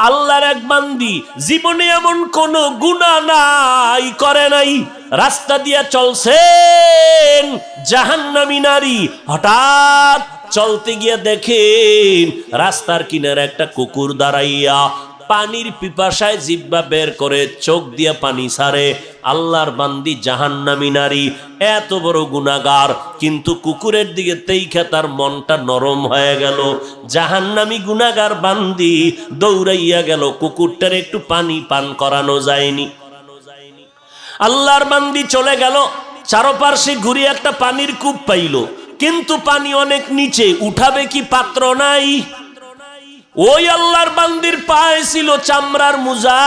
আল্লাহর এক বান্দি জীবনে এমন কোন গুনাহ নাই করে নাই, রাস্তা দিয়া চলছেন জাহান্নামী নারী, হঠাৎ চলতে গিয়ে দেখেন রাস্তার কিনারে একটা কুকুর দাঁড়াইয়া পানির পিপাসায় জিহ্বা বের করে চোখ দিয়ে পানি ছাড়ে। আল্লাহর বান্দি জাহান্নামী নারী, এত বড় গুনাহগার, কিন্তু কুকুরের দিকে তেইখা তার মনটা নরম হয়ে গেল। জাহান্নামী গুনাহগার বান্দি দৌড়াইয়া গেল, কুকুরটার একটু পানি পান করানো যায়নি। আল্লাহর বান্দি চলে গেল, চারপাশে ঘুরে একটা পানির কূপ পাইল, কিন্তু পানি অনেক নিচে, উঠাবে কি পাত্র নাই। ওই আল্লাহর বান্দির পায়ে ছিল চামড়ার মোজা,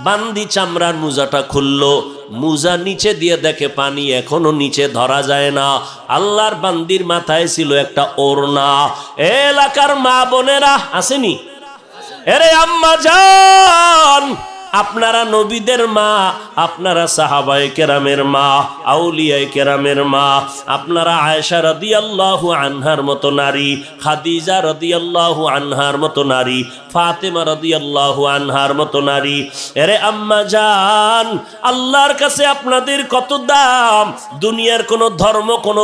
বান্দি চামড়ার মোজাটা খুললো, মোজা নিচে দিয়ে দেখে পানি এখনো নিচে ধরা যায় না। আল্লাহর বান্দির মাথায় ছিল একটা ওড়না। এলাকার মা বোনেরা আসেনি, এরে আম্মা জান, আপনারা নবীদের মা, আপনারা সাহাবায়ে কেরামের মা, আউলিয়ায়ে কেরামের মা, আপনারা আয়েশা রাদিয়াল্লাহু আনহার মতো নারী, খাদিজা রাদিয়াল্লাহু আনহার মতো নারী, ফাতেমা রাদিয়াল্লাহু আনহার মতো নারী। এরে আম্মা জান, আল্লাহর কাছে আপনাদের কত দাম। দুনিয়ার কোন ধর্ম, কোন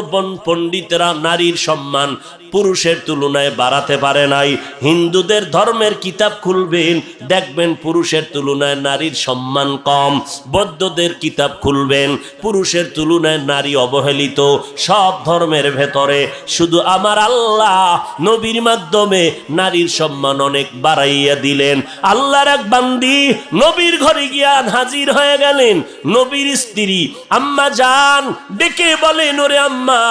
পণ্ডিতেরা নারীর সম্মান পুরুষের তুলনায় বাড়াতে পারে নাই। হিন্দুদের ধর্মের কিতাব খুলবেন, দেখবেন পুরুষের তুলনায় নারীর সম্মান কম। বৌদ্ধদের কিতাব খুলবেন, পুরুষের তুলনায় নারী অবহেলিত। সব ধর্মের ভেতরে শুধু আমার আল্লাহ নবীর মাধ্যমে নারীর সম্মান অনেক বাড়াইয়া দিলেন। আল্লাহর এক বান্দি নবীর ঘরে গিয়া হাজির হয়ে গেলেন। নবীর স্ত্রী আম্মা জান ডেকে বলেন, ওরে আম্মা,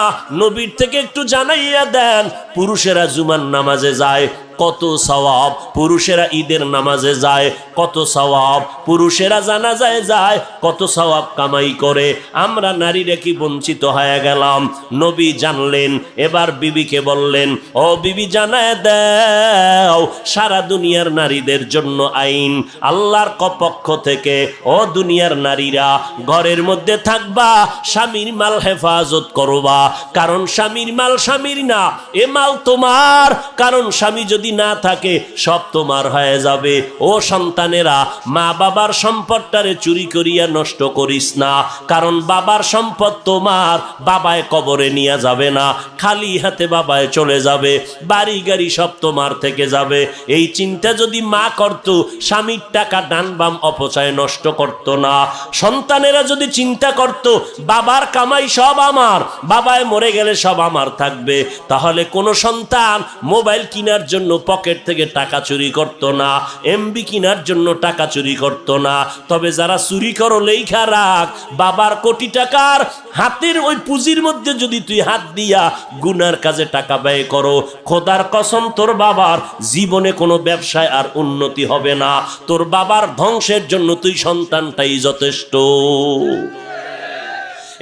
নবীর থেকে একটু জানাইয়া দেন, পুরুষেরা জুমার নামাজে যায় কত সওয়াব, পুরুষেরা ঈদের নামাজে যায় কত সওয়াব, পুরুষেরা জানাজায় যায় কত সওয়াব কামাই করে, আমরা নারীরা কি বঞ্চিত হয়ে গেলাম। নবী জানলেন, এবার বিবিকে বললেন, ও বিবি জানায় দাও, সারা দুনিয়ার নারীদের জন্য আইন আল্লাহর পক্ষ থেকে, ও দুনিয়ার নারীরা ঘরের মধ্যে থাকবা, স্বামীর মাল হেফাজত করবা, কারণ স্বামীর মাল স্বামীর না, এ মাল তোমার, কারণ স্বামী যদি না থাকে সব তোমার হয়ে যাবে। ও সন্তানেরা, মা বাবার সম্পদটারে চুরি করিয়া নষ্ট করিস না, কারণ বাবার সম্পদ তোমার, বাবায় কবরে নিয়ে যাবে না, খালি হাতে বাবায় চলে যাবে, বাড়ি গাড়ি সব তোমার থেকে যাবে। এই চিন্তা যদি মা করত, স্বামীর টাকা ডান বাম অপচয় নষ্ট করত না। সন্তানেরা যদি চিন্তা করত, বাবার কামাই সব আমার, বাবায় মরে গেলে সব আমার থাকবে, তাহলে কোন সন্তান মোবাইল কেনার জন্য পকেট থেকে টাকা চুরি করত না, এমবি কেনার জন্য টাকা চুরি করত না। তবে যারা চুরি করো, লেখা রাখ, বাবার কোটি টাকার হাতের ওই পুঁজির মধ্যে যদি তুই হাত দিয়া গুনার কাজে টাকা ব্যয় করো, খোদার কসম তোর বাবার জীবনে কোনো ব্যবসায় আর উন্নতি হবে না। তোর বাবার ধ্বংসের জন্য তুই সন্তানটাই যথেষ্ট।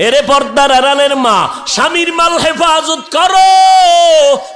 এরে পর্দার আড়ালের মা, স্বামীর মাল হেফাজত করো,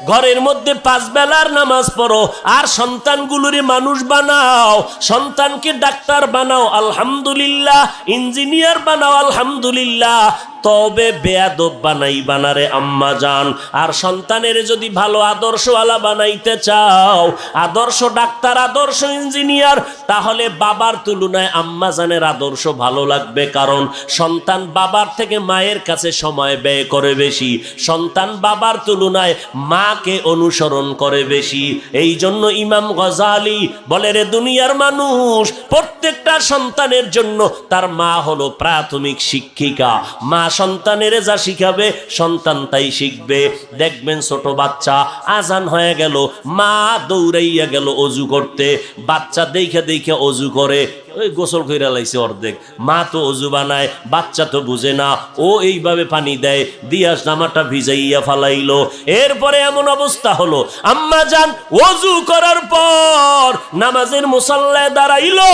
ঘরের মধ্যে 5 বেলার নামাজ পড়ো, আর সন্তানগুলোরে মানুষ বানাও, সন্তানকে ডাক্তার বানাও আলহামদুলিল্লাহ, ইঞ্জিনিয়ার বানাও আলহামদুলিল্লাহ, তবে বেয়াদব বানাইবা না রে আম্মা জান। আর সন্তানের যদি ভালো আদর্শওয়ালা বানাইতে চাও, আদর্শ ডাক্তার, আদর্শ ইঞ্জিনিয়ার, তাহলে বাবার তুলনায় আম্মা জানের আদর্শ ভালো লাগবে, কারণ সন্তান বাবার থেকে মায়ের কাছে সময় ব্যয় করে বেশি, সন্তান বাবার তুলনায় মাকে অনুসরণ করে বেশি। এই জন্য ইমাম গজালি বলে, রে দুনিয়ার মানুষ, প্রত্যেকটা সন্তানের জন্য তার মা হলো প্রাথমিক শিক্ষিকা। মা সন্তানের যা শিখাবে সন্তান তাই শিখবে। দেখবেন ছোট বাচ্চা আজান হয়ে গেল, মা দৌড়াইয়া গেল অজু করতে, বাচ্চা দেখে দেখে অজু করে, ওই গোসল কইরা লাইছে অর্ধেক, মা তো অজু বানায়, বাচ্চা তো বুঝে না, ও এইভাবে পানি দেয়, দিয়া জামাটা ভিজাইয়া ফালাইলো। এরপরে এমন অবস্থা হলো, আম্মা জান অজু করার পর নামাজের মুসাল্লায় দাঁড়াইলো,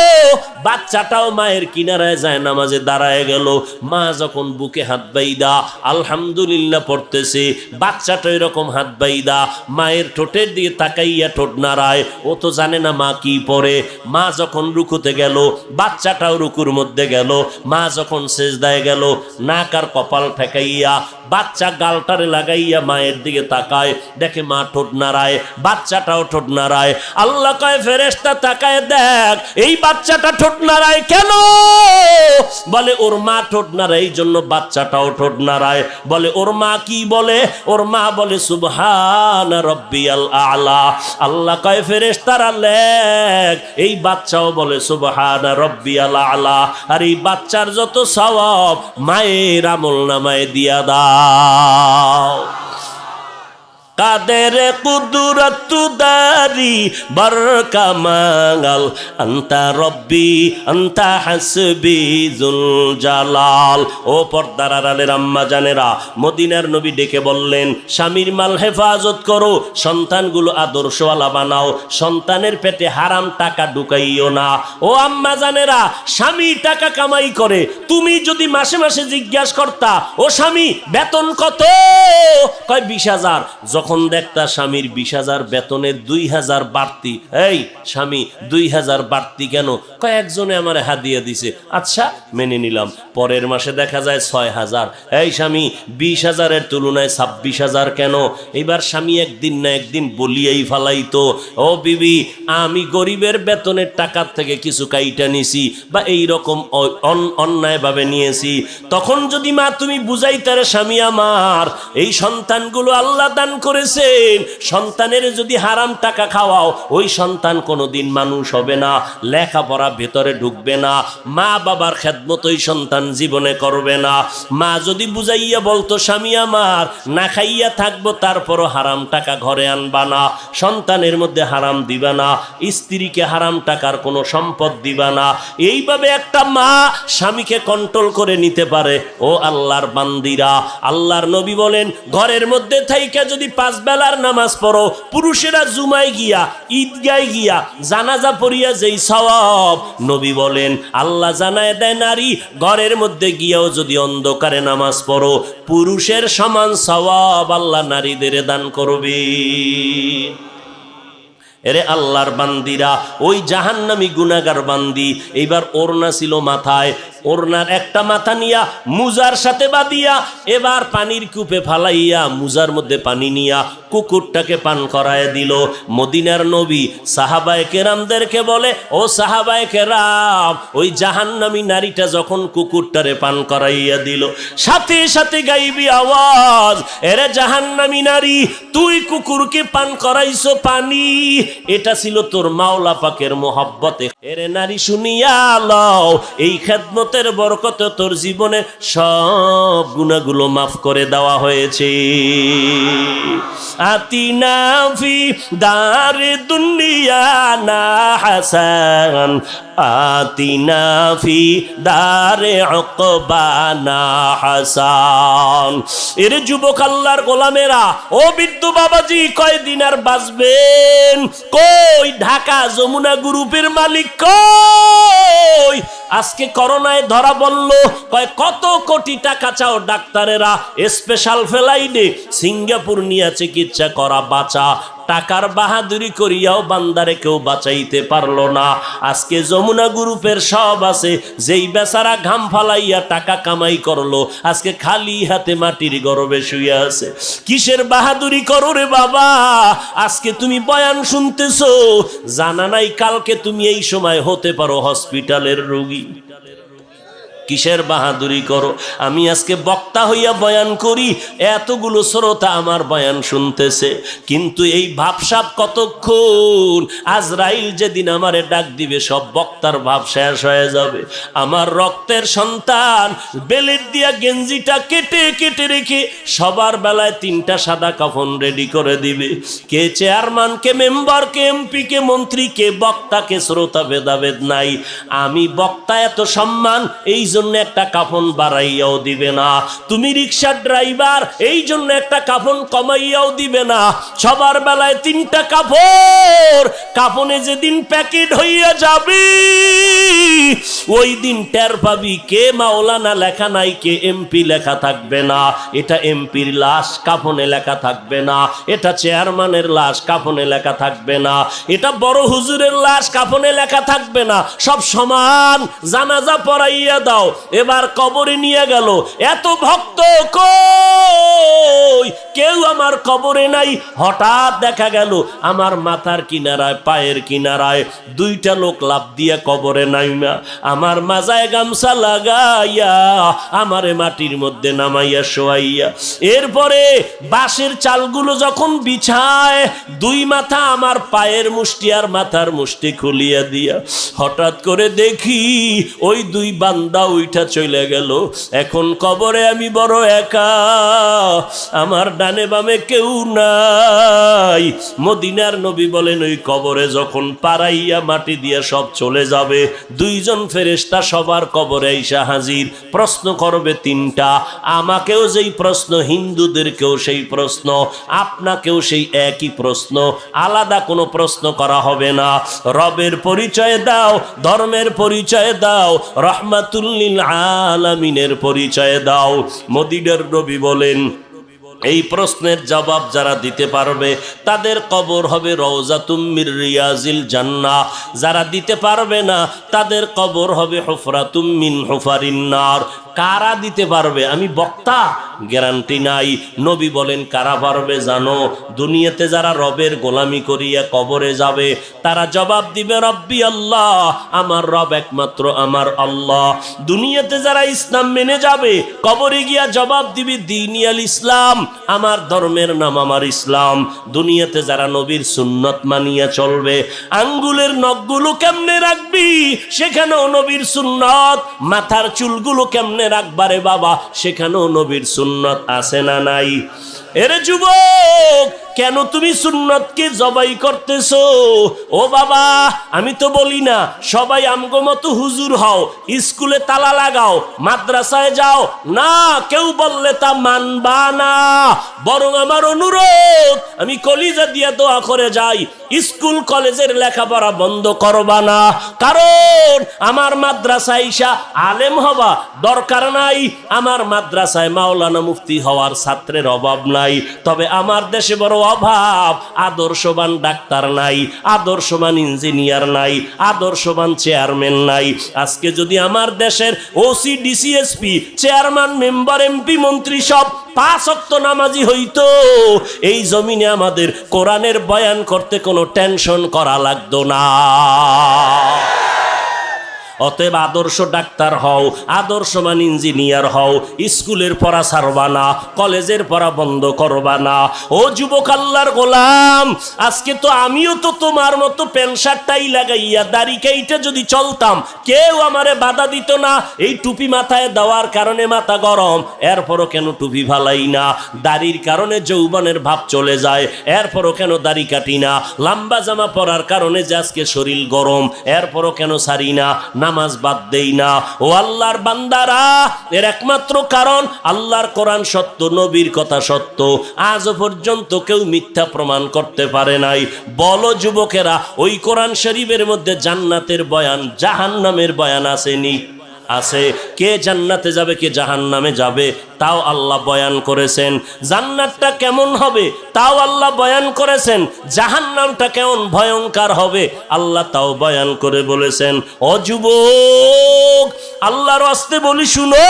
বাচ্চাটাও মায়ের কিনারায় যায় নামাজে দাঁড়ায় গেল। মা যখন বুকে হাত বাইদা আলহামদুলিল্লাহ পড়তেছে, বাচ্চাটা এরকম হাত বাইদা মায়ের ঠোঁটের দিকে তাকাইয়া ঠোঁট নাড়ায়, ও তো জানে না মা কি পড়ে। মা যখন রুকুতে গেল, বাচ্চাটাও রুকুর মধ্যে গেল, মা যখন সেজদায় গেল, নাক আর কপাল ঠেকাইয়া বাচ্চা গালটারে লাগাইয়া মায়ের দিকে তাকায়, দেখে মা ঠোঁট নাড়ায়, বাচ্চাটাও ঠোঁট নাড়ায়। আল্লাহ কয়, ফেরেশতা ফেরেশতা তাকায় দেখ এই বাচ্চাটা ঠোঁট নাড়ায় কেন? বলে ওর মা ঠোঁট নাড়ায় এই জন্য বাচ্চাটাও ঠোঁট নাড়ায়। বলে ওর মা কি বলে? ওর মা বলে সুবহানা রাব্বিয়াল আ'লা। আল্লাহ কয় ফেরেশতারা লেখ এই বাচ্চাও বলে সুবহানা রাব্বিয়াল আ'লা। আর এই বাচ্চার যত সওয়াব মায়ের আমলনামায় দিয়া দাও। কাদের কুদরত দারি বরকামাল আন্তা রব্বি আন্তা হাসবি জুল জালাল। ও পর্দার আড়ালের আম্মা জানেরা, মদিনার নবী ডেকে বললেন স্বামীর মাল হেফাজত করো, সন্তানগুলো আদর্শওয়ালা বানাও, সন্তানের পেটে হারাম টাকা ঢুকাইও না। ও আম্মা জানেরা, স্বামী টাকা কামাই করে, তুমি যদি মাসে মাসে জিজ্ঞাসা করতা ও স্বামী বেতন কত, কয় 20,000। যখন দেখতা স্বামীর 20,000 বেতনের 2,000 বাড়তি, এই স্বামী 2,000 বাড়তি কেন? কয়েকজনে আমার হাদিয়া দিছে, আচ্ছা মেনে নিলাম। পরের মাসে দেখা যায় 6,000। এই স্বামী 20,000-এর তুলনায় 26,000 কেন? এবার স্বামী একদিন না একদিন বলিয়াই ফালাইতো, ও বিবি আমি গরিবের বেতনের টাকার থেকে কিছু কাইটা নিছি বা এইরকম অন্যায়ভাবে নিয়েছি। তখন যদি মা তুমি বুঝাইতারে স্বামী আমার এই সন্তানগুলো আল্লাহ দান করেছেন, সন্তানের যদি হারাম টাকা খাওয়াও ওই সন্তান কোনোদিন মানুষ হবে না, লেখাপড়া ভেতরে ঢুকবে না, মা বাবার খেদমত ওই সন্তান জীবনে করবে না। মা যদি বুঝাইয়া বলতো স্বামী আমার না খাইয়া থাকবো তারপরও হারাম টাকা ঘরে আনবা না, সন্তানের মধ্যে হারাম দিবা না, স্ত্রীকে হারাম টাকার কোনো সম্পদ দিবা না, এইভাবে একটা মা স্বামীকে কন্ট্রোল করে নিতে পারে। ও আল্লাহর বান্দিরা, আল্লাহর নবী বলেন ঘরের মধ্যে থাইকা যদি 5 বেলার নামাজ পড়ো, পুরুষেরা জুমায় গিয়া ঈদগায় গিয়া জানাজা পড়িয়া যেই সওয়াব, নবী বলেন আল্লাহ জানায় দেয় নারী ঘরের মধ্যে গিয়াও যদি অন্ধকারে নামাজ পড়ো পুরুষের সমান সওয়াব আল্লাহ নারীদের দান করবে। এরে আল্লাহর বান্দিরা, ওই জাহান্নামী গুনাহগার বান্দি এইবার ওড়না ছিল মাথায়, ওড়নার একটা মাথা নিয়া মুজার সাথে বাঁধিয়া এবার পানির কূপে ফালাইয়া মুজার মধ্যে পানি নিয়া কুকুরটাকে পান করায় দিল। মদিনার নবী সাহাবায়ে কেরামদেরকে বলে, ও সাহাবায়ে কেরাম, ওই জাহান্নামী নারীটা যখন কুকুরটারে পান করাইয়া দিল সাথে সাথে গাইবি আওয়াজ, এরে জাহান্নামী নারী তুই কুকুরকে পান করাইছো পানি, এটা ছিল তোর মাওলা পাকের মোহাব্বতে। এরে নারী শুনিয়া লও, এই খেদমতের বরকতে তোর জীবনে সব গুনাহগুলো মাফ করে দেওয়া হয়েছে। আতিনা ফি দারে দুনিয়া না হাসান, আতিনা ফি দারে উকবা না হাসান। এরে যুবক আল্লাহর গোলামেরা, ও বিদ্যু বাবাজি কয়দিন আর বাঁচবেন? কই ঢাকা যমুনা গ্রুপের মালিক কই? আজকে করোনায় ধরা বলল, কয় কত কোটি টাকা চাও ডাক্তারেরা স্পেশাল ফ্লাইটে সিঙ্গাপুর নিয়ে চিকিৎসা করা বাঁচা, টাকার বাহাদুরি করিয়াও বান্দারে কেউ বাঁচাইতে পারলো না। আজকে যমুনা গ্রুপের সব আছে, যেই বেচারা ঘাম ফালাইয়া টাকা কামাই করলো আজকে খালি হাতে মাটির গর্ভে শুয়ে আছে। কিসের বাহাদুরি করো রে বাবা? আজকে তুমি বয়ান শুনতেছো, জানা নাই কালকে তুমি এই সময় হতে পারো হসপিটালের রোগী। কিসের বাহাদুরি করো? আমি আজকে বক্তা হইয়া বয়ান করি, এতগুলো শ্রোতা আমার বয়ান শুনতেছে, কিন্তু এই ভাবসাব কতক্ষণ? আজরাইল যেদিন আমারে ডাক দিবে সব বক্তার ভাব শেষ হয়ে যাবে। আমার রক্তের সন্তান বেলেট দিয়া গেঞ্জিটা কেটে কেটে রেখে সবার বেলায় 3টা সাদা কাফন রেডি করে দিবে। কে চেয়ারম্যান, কে মেম্বার, কে এমপি, কে মন্ত্রী, কে বক্তা, কে শ্রোতা, ভেদাভেদ নাই। আমি বক্তা এত সম্মান এই জন্য একটা কাফন বাড়াইয়াও দিবে না। তুমি রিকশার ড্রাইভার এই জন্য একটা কাফন কমাইয়াও দিবে না। সবার বেলায় 3টা কাপড়, কাফনে যেদিন প্যাকেট হইয়া যাবে ওই দিন টের পাবি কে মাওলানা লেখা নাই, কে এমপি লেখা থাকবে না। এটা এমপির লাশ কাফনে লেখা থাকবে না, এটা চেয়ারম্যানের লাশ কাফনে লেখা থাকবে না, এটা বড় হুজুরের লাশ কাফনে লেখা থাকবে না। সব সমান। জানাজা পড়াইয়া দাও, দাও, এবার কবরে নিয়ে গেল। এত ভক্ত কই, কেউ আমার কবরে নাই। হঠাৎ দেখা গেল আমার মাথার কিনারায়, পায়ের কিনারায় দুইটা লোক লাফ দিয়ে কবরে নাইমা আমার মাজায় গামছা লাগাইয়া আমারে মাটির মধ্যে নামাইয়া শোয়াইয়া, এরপরে বাঁশের চালগুলো যখন বিছায়, দুই মাথা আমার পায়ের মুষ্টি আর মাথার মুষ্টি খুলিয়া দিয়া, হঠাৎ করে দেখি ওই দুই বান্দা উইঠা চলে গেল। এখন কবরে আমি বড় একা, আমার ডানে বামে কেউ নাই। মদিনার নবী বলেন, ওই কবরে যখন পাড়াইয়া মাটি দিয়া সব চলে যাবে, দুইজন ফেরেশতা সবার কবরে আইসা হাজির। প্রশ্ন করবে তিনটা, আমাকেও যেই প্রশ্ন, হিন্দুদেরকেও সেই প্রশ্ন, আপনাকেও সেই একই প্রশ্ন, আলাদা কোনো প্রশ্ন করা হবে না। রবের পরিচয় দাও, ধর্মের পরিচয় দাও, রহমাতুল লিল আলামিনের পরিচয় দাও। মদিনার নবী বলেন, এই প্রশ্নের জবাব যারা দিতে পারবে তাদের কবর হবে রওজাতুম মির রিয়াজিল জান্নাহ, যারা দিতে পারবে না তাদের কবর হবে হুফরাতুম মিন হুফারিন নার। কারা দিতে পারবে? আমি বক্তা, গ্যারান্টি নাই। নবী বলেন, কারা পারবে জানো? দুনিয়াতে যারা রবের গোলামি করিয়া কবরে যাবে তারা জবাব দিবে, রব্বি আল্লাহ, আমার রব একমাত্র আমার আল্লাহ। দুনিয়াতে যারা ইসলাম মেনে যাবে কবরে গিয়া জবাব দিবে, দ্বীনিয়াল ইসলাম, আমার ধর্মের নাম আমার ইসলাম। দুনিয়াতে যারা নবীর সুন্নত মানিয়া চলবে, আঙ্গুলের নখগুলো কেমনে রাখবি, সেখানেও নবীর সুন্নত। মাথার চুলগুলো কেমনে রাখবারে বাবা, সেখানেও নবীর সুন্নত আছে না নাই? এরে যুবক, কেন তুমি সুন্নতকে জবাই করতেছো? ও বাবা, আমি তো বলি না সবাই আমগো মতো হুজুর হও, স্কুলে তালা লাগাও, মাদ্রাসায় যাও না, কেউ বললে তা মানবা না। বরং আমার অনুরোধ, আমি কলিজা দিয়া দোয়া করে যাই, স্কুল কলেজের লেখাপড়া বন্ধ করবা না। কারণ আমার মাদ্রাসায় ইসা আলেম হবা দরকার নাই, আমার মাদ্রাসায় মাওলানা মুফতি হওয়ার ছাত্রের অভাব নাই। তবে আমার দেশে বড় অভাব, আদর্শবান ডাক্তার নাই, আদর্শবান ইঞ্জিনিয়ার নাই, আদর্শবান চেয়ারম্যান নাই। আজকে যদি আমার দেশের OC, DC SP, chairman, member, MP, মন্ত্রী সব 5 ওয়াক্ত নামাজি হইতো, এই জমিনে আমাদের কোরআনের বয়ান করতে কোনো টেনশন করা লাগতো না। অতএব আদর্শ ডাক্তার হও, আদর্শমান ইঞ্জিনিয়ার হও, স্কুলের পড়া ছাড়বা না, কলেজের পড়া বন্ধ করবা না। ও যুবক আল্লাহর গোলাম, আজকে তো আমিও তো তোমার মতো প্যান্ট শার্টটাই লাগাইয়া দাড়ি কাইটা যদি চলতাম, কেউ আমারে বাধা দিত না। এই টুপি মাথায় দেওয়ার কারণে মাথা গরম, এরপরও কেন টুপি ভালাই না? দাড়ির কারণে যৌবনের ভাব চলে যায়, এরপরও কেন দাড়ি কাটি না? লম্বা জামা পরার কারণে যে আজকে শরীর গরম, এরপরও কেন সারি না, নামাজ বাদ দেই না? ও আল্লাহর বান্দারা, এর একমাত্র কারণ আল্লাহর কোরআন সত্য, নবীর কথা সত্য। আজও পর্যন্ত কেউ মিথ্যা প্রমাণ করতে পারে নাই। বলো যুবকেরা, ওই কোরআন শরীফের মধ্যে জান্নাতের বয়ান, জাহান্নামের বয়ান আসেনি? আছে। কে জান্নাতে যাবে, কে জাহান্নামে যাবে, তাও আল্লাহ বয়ান করেছেন। জান্নাতটা কেমন হবে তাও আল্লাহ বয়ান করেছেন। জাহান্নামটা কেমন ভয়ঙ্কর হবে আল্লাহ তাও বয়ান করে বলেছেন। ও যুবক, আল্লাহর ওয়াস্তে বলি শুনো,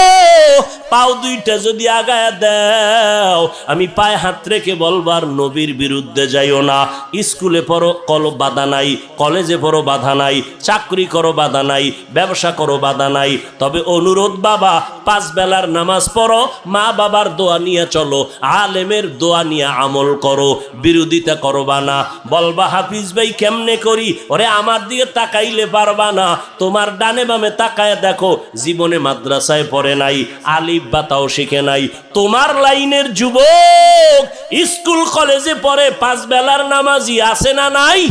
পাও দুইটা যদি আগায়া দাও, আমি পায়ে হাত রেখে বলবার নবীর বিরুদ্ধে যাইও না। স্কুলে পড়ো, কলো বাধা নাই, কলেজে পড়ো বাধা নাই, চাকরি করো বাধা নাই, ব্যবসা করো বাধা নাই। তবে অনুরোধ বাবা, 5 বেলার নামাজ পড়ো, মা বাবার দোয়া নিয়ে চলো, আলেমের দোয়া নিয়ে আমল করো, বিরোধিতা করবা না। বলবা হাফিজ ভাই কেমনে করি? ওরে আমার দিকে তাকাইলে পারবা না, তোমার ডানে বামে তাকায় দেখো, জীবনে মাদ্রাসায় পড়ে নাই, আলিফ বা তাও শিখে নাই। তোমার লাইনের যুবক স্কুল কলেজে পড়ে, 5 বেলার নামাজি আছে না নাই?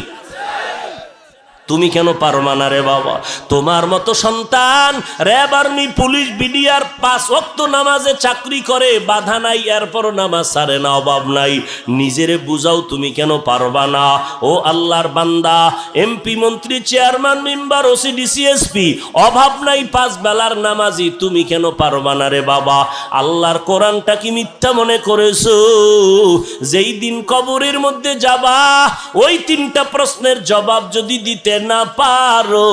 তুমি কেন পারবা না রে বাবা? তোমার মতো সন্তান র্যাব, আর্মি, পুলিশ, বিডিআর 5 ওয়াক্ত নামাজে চাকরি করে, বাধা নাই, এরপরও নামাজ ছাড়ে না, অভাব নাই। নিজেরে বুঝাও, তুমি কেন পারবা না? ও আল্লাহর বান্দা, এমপি, মন্ত্রী, চেয়ারম্যান, মেম্বার, ওসি, ডিসিএসপি, অভাব নাই, 5 বেলার নামাজি, তুমি কেন পারবা না রে বাবা? আল্লাহর কোরআনটা কি মিথ্যা মনে করেছো? যেই দিন কবরের মধ্যে যাবা, ওই 3টা প্রশ্নের জবাব যদি দিতে দিতে না পারো,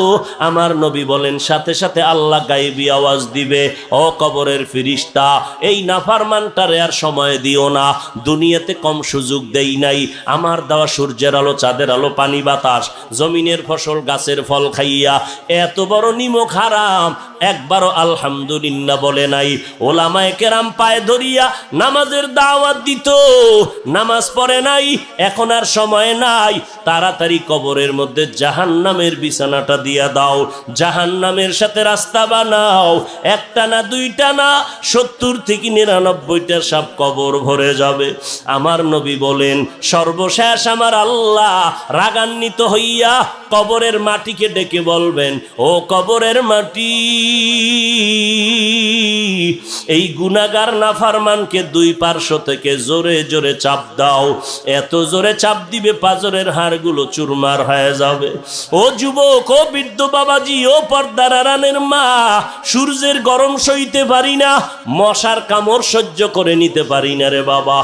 আমার নবী বলেন সাথে সাথে আল্লাহ গায়েবী আওয়াজ দিবে, ও কবরের ফেরেশতা, এই নাফরমানটারে আর সময় দিও না, দুনিয়াতে কম সুযোগ দেই নাই, আমার দেওয়া সূর্যের আলো, চাঁদের আলো, পানি বাতাস, জমিনের ফসল, গাছের ফল খাইয়া এত বড় নিমক হারাম, একবারও আলহামদুলিল্লাহ বলে নাই। ওলামায়ে কেরাম পায়ে ধরিয়া নামাজের দাওয়াত দিত, নামাজ পড়ে নাই, এখন আর সময় নাই, তাড়াতাড়ি কবরের মধ্যে জাহান্নামের বিছানাটা দিয়া দাও, জাহান্নামের সাথে রাস্তা বানাও, একটা না দুইটা না 70 থেকে 99টা সাপ কবর ভরে যাবে। আমার নবী বলেন সর্বশেষ আমার আল্লাহ রাগান্বিত হইয়া কবরের মাটিকে ডেকে বলবেন, ও কবরের মাটি, এই গুনাহগার নাফরমানকে দুই পার্শ্ব থেকে জোরে জোরে চাপ দাও, এত জোরে চাপ দিবে পাজরের হাড়গুলো চুরমার হয়ে যাবে। ও যুবক, ও বৃদ্ধ বাবাজি, ও পর্দার আড়ালের মা, সূর্যের গরম সইতে পারি না, মশার কামড় সহ্য করে নিতে পারি না রে বাবা,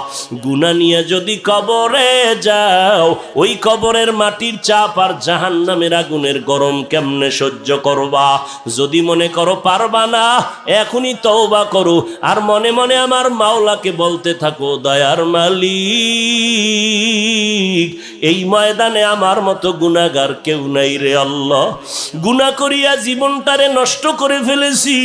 গুনাহ নিয়ে যদি কবরে যাও, ওই কবরের মাটির চাপ আর জাহান্নামের আগুনের গরম কেমনে সহ্য করবা? যদি মনে করো পারবা না, এখনই তওবা করো, আর মনে মনে আমার মাওলাকে বলতে থাকো, দয়ার মালিক, এই ময়দানে আমার মতো গুনাহগার কেউ নাই রে আল্লাহ, গুনাহ করিয়া জীবনটারে নষ্ট করে ফেলেছি,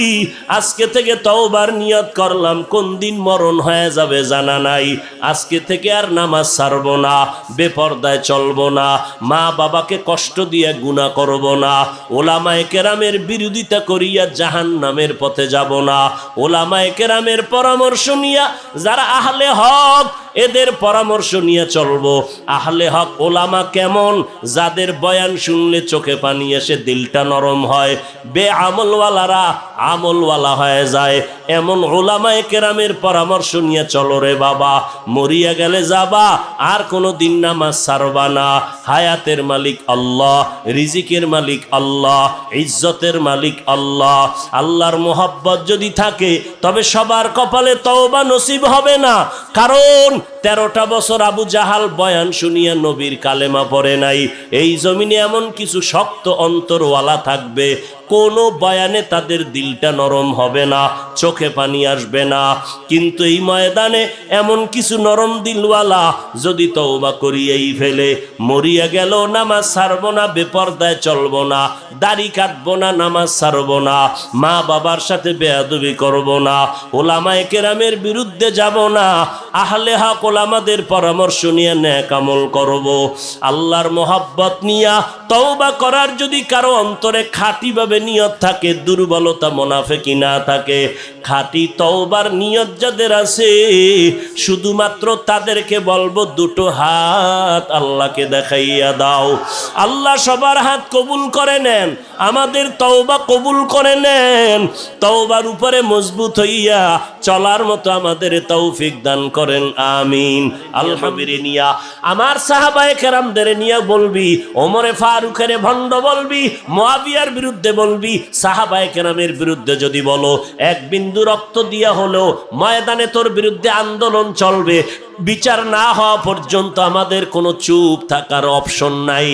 আজকে থেকে তওবার নিয়ত করলাম, কোন দিন মরণ হয়ে যাবে জানা নাই, আজকে থেকে আর নামাজ ছাড়ব না, বেপরদায় চলব না, মা বাবাকে কষ্ট দিয়ে গুনাহ করব না, ওলামায়ে কেরামের বিরোধিতা করিয়া জাহান্নামের পথে যাব না, ওলামায়ে কেরামের পরামর্শ নিয়া, যারা আহলে হক এদের পরামর্শ নিয়ে চলবো। আহলে হক ওলামা কেমন? যাদের বয়ান শুনলে চোখে পানি এসে দিলটা নরম হয়, বেআমলওয়ালারা আমলওয়ালা হয়ে যায়, এমন ওলামায়ে কেরামের পরামর্শ নিয়ে চলো রে বাবা, মরিয়া গেলে যাবা, আর কোনো দিন নামাজ ছাড়বা না। হায়াতের মালিক আল্লাহ, রিজিকের মালিক আল্লাহ, ইজ্জতের মালিক আল্লাহ। আল্লাহর মোহাব্বত যদি থাকে তবে সবার কপালে তওবা নসিব হবে না, কারণ 13টা বছর আবু জাহাল বয়ান শুনিয়া নবীর কালেমা পড়ে নাই। এই জমিনে এমন কিছু শক্ত অন্তরওয়ালা থাকবে, কোনো বয়ানে তাদের দিলটা নরম হবে না, চোখে পানি আসবে না, কিন্তু এই ময়দানে এমন কিছু নরম দিলওয়ালা যদি তওবা করিয়েই ফেলে, মরিয়া গেল নামাজ ছাড়বো না, বেপরদায় চলবো না, দাড়ি কাটবো না, নামাজ ছাড়বো না, মা বাবার সাথে বেয়াদবি করবো না, ওলামায়ে কেরামের বিরুদ্ধে যাব না, আহলে হক ওলামাদের পরামর্শ নিয়ে নেক আমল করব, আল্লাহর মোহাব্বত নিয়া তওবা করার যদি কারো অন্তরে খাঁটিভাবে নিয়ত থাকে, দুর্বলতা মুনাফিকি না থাকে, খাঁটি তওবার নিয়ত যাদের আছে, শুধুমাত্র তাদেরকে বলবো দুটো হাত আল্লাহকে দেখাইয়া দাও। আল্লাহ সবার হাত কবুল করে নেন, আমাদের তওবা কবুল করে নেন, তওবার উপরে মজবুত হইয়া চলার মতো আমাদের তৌফিক দান করেন, আমিন। আলহামদুলিল্লাহ। আমার সাহাবায়ে কেরামদের নিয়ে বলবি, ওমরে ফারুকের ভণ্ড বলবি, মুয়াবিয়ার বিরুদ্ধে বলবি, সাহাবায়ে কেরামের বিরুদ্ধে যদি বলো, এক বিন্দু রক্ত দিয়া হলো ময়দানে তোর বিরুদ্ধে আন্দোলন চলবে, বিচার না হওয়া পর্যন্ত আমাদের কোনো চুপ থাকার অপশন নাই,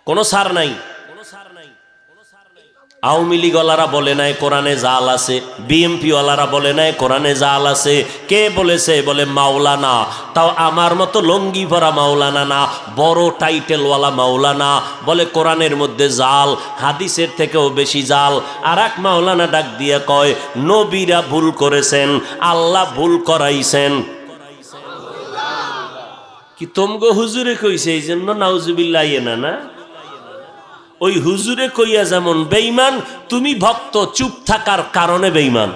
কোনো ছাড় নাই। আওয়ামী লীগ ওয়ালারা বলে নাই কোরআনে জাল আছে, বিএমপি ওয়ালারা বলে নাই কোরআনে জাল আছে, কে বলেছে? বলে মাওলানা, তাও আমার মতো লঙ্গি পরা মাওলানা না, বড় টাইটেলওয়ালা মাওলানা, বলে কোরআনের মধ্যে জাল, হাদিসের থেকেও বেশি জাল। আর এক মাওলানা ডাক দিয়ে কয়, নবীরা ভুল করেছেন, আল্লাহ ভুল করাইছেন। কি তোমগো হুজুরে কইছে এই জন্য নাউজুবিল্লাহ ইয়েনা না? ওই হুজুরে কইয়া যেমন বেঈমান, তুমি ভক্ত চুপ থাকার কারণে বেঈমান।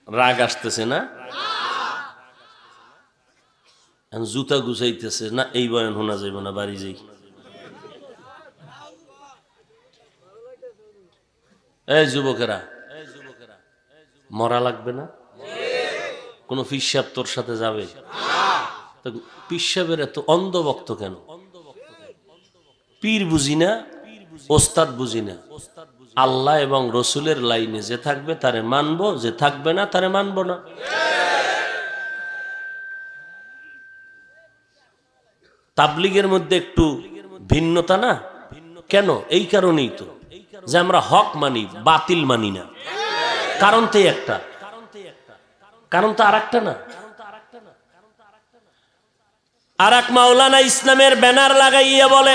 রাগ আসতেছে না? জুতা গুছাইতেছে না, এই বয়ান শোনা যাইব না, বাড়ি যাই। এই যুবকেরা, মরা লাগবে না? কোন পিসাব তোর সাথে যাবে? পিসাবের এত অন্ধভক্ত কেন? পীর বুঝি না, ওস্তাদ বুঝি না। আল্লাহ এবং রসুলের লাইনে যে থাকবে তারে মানবো, যে থাকবে না তারে মানবো না। তাবলিগের মধ্যে একটু ভিন্নতা না? কেন? এই কারণেই তো যে আমরা হক মানি, বাতিল মানি না। কারণ তো একটা, কারণ তো আর একটা না। আর এক মাওলানা ইসলামের ব্যানার লাগাইয়া বলে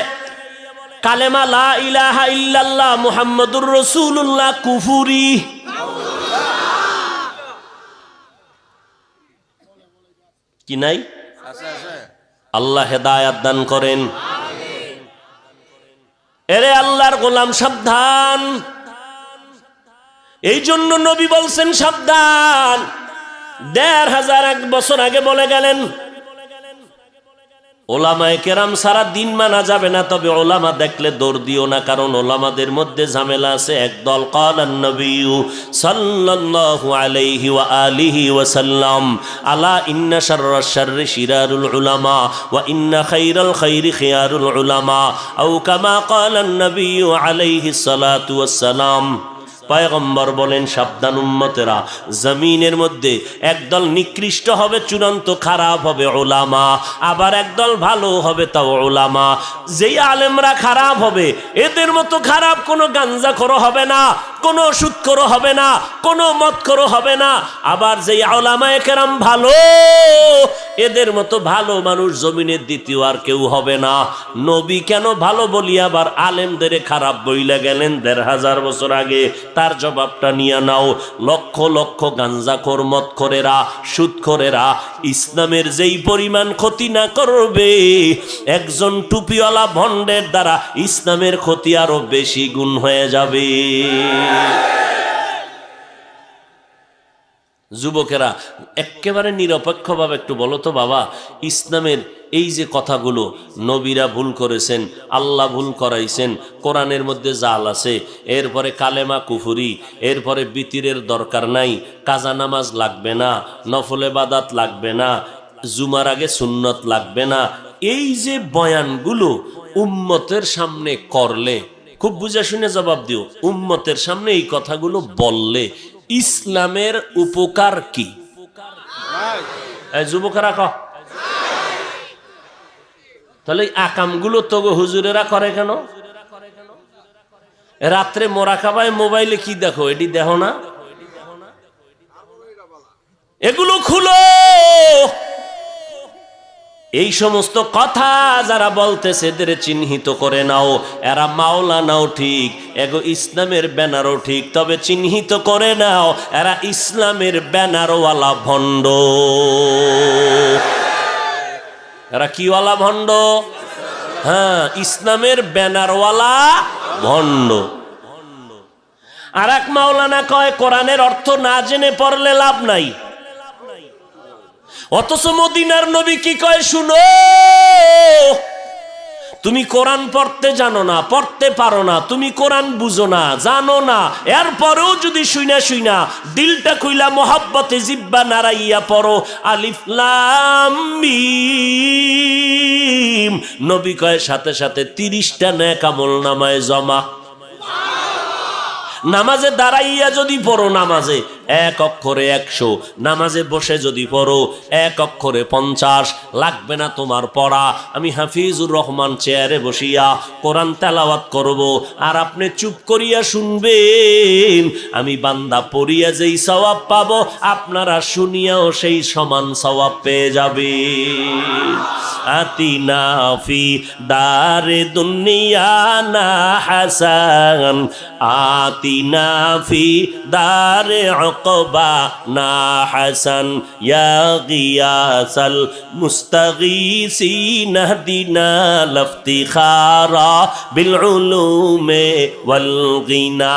কালেমা লা ইলাহা ইল্লাল্লাহ মুহাম্মাদুর রাসূলুল্লাহ কুফরি। কি নাই? আল্লাহ হেদায়াত দান করেন। এরে আল্লাহর গোলাম সাবধান। এই জন্য নবী বলছেন সাবধান। ১৫০০ বছর আগে বলে গেলেন ওলামায়ে কেরাম সারা দিন মানা যাবে না, তবে ওলামা দেখলে দৌড় দিও না, কারণ ওলামাদের মধ্যে ঝামেলা আছে। একদল ক্বালান নবিয়্যু সাল্লাল্লাহু আলাইহি ওয়া আলিহি ওয়া সাল্লাম আলা ইন্না শাররাশ শাররি শিরারুল উলামা ওয়া ইন্না খাইরাল খাইরি খিয়ারুল উলামা আও কামা ক্বালান নবিয়্যু আলাইহি সালাতু ওয়াস সালাম। পয়গম্বর বলেন সাবধান উম্মতেরা, জমিনের মধ্যে একদল নিকৃষ্ট হবে, চূড়ান্ত খারাপ হবে উলামা, আবার একদল ভালো হবে তাও উলামা। যেই আলেমরা খারাপ হবে এদের মতো খারাপ কোনো গাঞ্জাখোর হবে না, কোনো সুদখোর হবে না, কোনো মদখোর হবে না। আবার যেই উলামায়ে কেরাম ভালো এদের মতো ভালো মানুষ জমিনের দ্বিতীয় আর কেউ হবে না। নবী কেন ভালো বলি আবার আলেমদের খারাপ বইলা গেলেন ১৫০০ বছর আগে? তার জবাবটা নিয়ে নাও। লক্ষ লক্ষ গাঞ্জাখোর, মদখোরেরা, সুদখোরেরা ইসলামের যেই পরিমাণ ক্ষতি না করবে, একজন টুপিওয়ালা ভণ্ডের দ্বারা ইসলামের ক্ষতি আরো বেশি গুণ হয়ে যাবে। যুবকেরা একেবারে নিরপেক্ষভাবে একটু বলো তো বাবা, ইসলামের এই যে কথাগুলো, নবীরা ভুল করেছেন, আল্লাহ ভুল করাইছেন, কোরআনের মধ্যে জাল আছে, এরপরে কালেমা কুফরি, এরপরে বিতিরের দরকার নাই, কাজা নামাজ লাগবে না, নফল ইবাদত লাগবে না, জুমার আগে সুন্নত লাগবে না, এই যে বয়ানগুলো উম্মতের সামনে করলে, খুব বুঝে শুনে জবাব দিও, উম্মতের সামনে এই কথাগুলো বললে ইসলামের উপকার কি? যুবকেরা কহ, তাহলে আকামগুলো তো হুজুরেরা করে কেন? রাত্রে মোরাকাবায় মোবাইলে কি দেখো, এটি দেখো না? এগুলো খুলো। এই সমস্ত কথা যারা বলতেছে এদের চিহ্নিত করে নাও। এরা মাওলানাও ঠিক, এগো ইসলামের ব্যানারও ঠিক, তবে চিহ্নিত করে নাও এরা ইসলামের ব্যানারওয়ালা ভণ্ড। এরা কিওয়ালা ভণ্ড? হ্যাঁ, ইসলামের ব্যানারওয়ালা ভণ্ড। আর এক মাওলানা কয় কোরআনের অর্থ না জেনে পড়লে লাভ নাই। অথচ মদিনার নবী কি কয় শুনো, তুমি কোরআন পড়তে জানো না, পড়তে পারো না, তুমি কোরআন বুঝো না, জানো না, এরপরেও যদি শুইনা শুইনা দিলটা খুইলা মোহাব্বতে জিব্বা নাড়াইয়া পড়ো আলিফ লাম মিম, নবী কয় সাথে সাথে 30টা নেক আমল নামায় জমা। নামাজে দাঁড়াইয়া যদি পড়ো নামাজে 1 অক্ষরে 100, নামাজে বসে যদি পড়ো 1 অক্ষরে 50, লাগবে না তোমার পড়া। আমি হাফিজুর রহমান চেয়ারে বসিয়া কোরআন তেলাওয়াত করব, আর আপনি চুপ করিয়া শুনবেন। আমি বান্দা পড়িয়া যেই সওয়াব পাবো, আপনারা শুনিয়াও সেই সমান সওয়াব পেয়ে যাবে। আতিনা ফি দারে দুনিয়া না হাসান, আতিনা ফি দারে উকবা না হাসান, ইয়া গিয়াসাল মুস্তাগীসিন হদিনা লফতিখারা বিল উলুমে ওয়াল গিনা।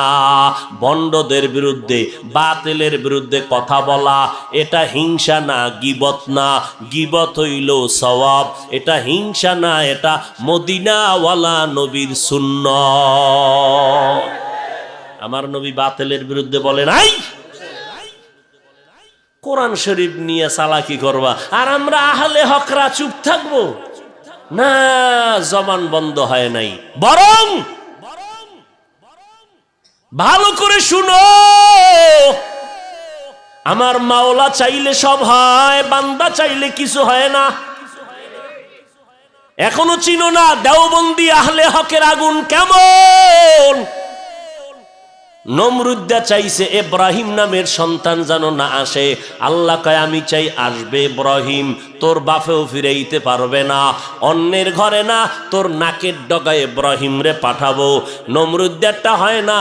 ভণ্ডদের বিরুদ্ধে, বাতিলের বিরুদ্ধে কথা বলা, এটা হিংসা না, গীবত না। গীবত হইল সওয়াব, এটা হিংসা না, এটা মদিনাওয়ালা নবীর সুন্নাত। আমার নবী বাতিলের বিরুদ্ধে বলে নাই। কোরআন শরীফ নিয়ে চালাকি করবা, আর আমরা আহলে হকরা চুপ থাকবো না? জবান বন্ধ হয় নাই, বরং ভালো করে শুনো। আমার মাওলা চাইলে সব হয়, বান্দা চাইলে কিছু হয় না। এখনো চিনো না দেওবন্দি আহলে হকের আগুন কেমন? নমরুদ্দা চাইছে ইব্রাহিম নামের সন্তান যেন না আসে। আল্লাহ কয় আমি চাই আসবে ইব্রাহিম, তোর বাপেও ফিরাইতে পারবে না, অন্যের ঘরে না, তোর নাকের ডগায় ইব্রাহিম রে পাঠাবো। নমরুদ্দারটা হয় না,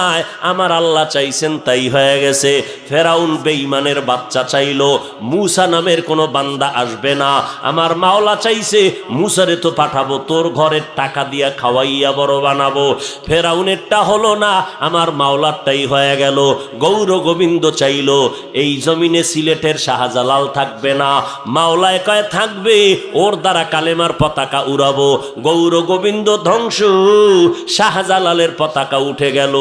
আমার আল্লাহ চাইছেন তাই হয়ে গেছে। ফেরাউন বেঈমানের বাচ্চা চাইলো মূসা নামের কোনো বান্দা আসবে না, আমার মাওলা চাইছে মূসারে তো পাঠাবো, তোর ঘরের টাকা দিয়া খাওয়াইয়া বড় বানাবো। ফেরাউনেরটা হলো না, আমার মাওলারটাই হয়ে গেল। গৌর গোবিন্দ চাইলো এই জমিনে সিলেটের শাহজালাল থাকবে না, মাওলায় কয় থাকবে, ওর দ্বারা কালেমার পতাকা উড়াবো। গৌর গোবিন্দ ধ্বংস, শাহজালালের পতাকা উঠে গেল।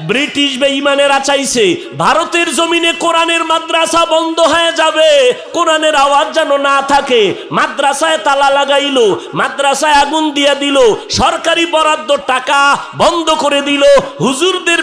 ব্রিটিশ বেঈমানেরা চাইছে ভারতের জমিনে কোরআনের মাদ্রাসা বন্ধ হয়ে যাবে, কোরআনের আওয়াজ যেন না থাকে। মাদ্রাসায় তালা লাগাইলো, মাদ্রাসায় আগুন দিয়ে দিল, সরকারি বরাদ্দ টাকা বন্ধ করে দিল, হুজুরদের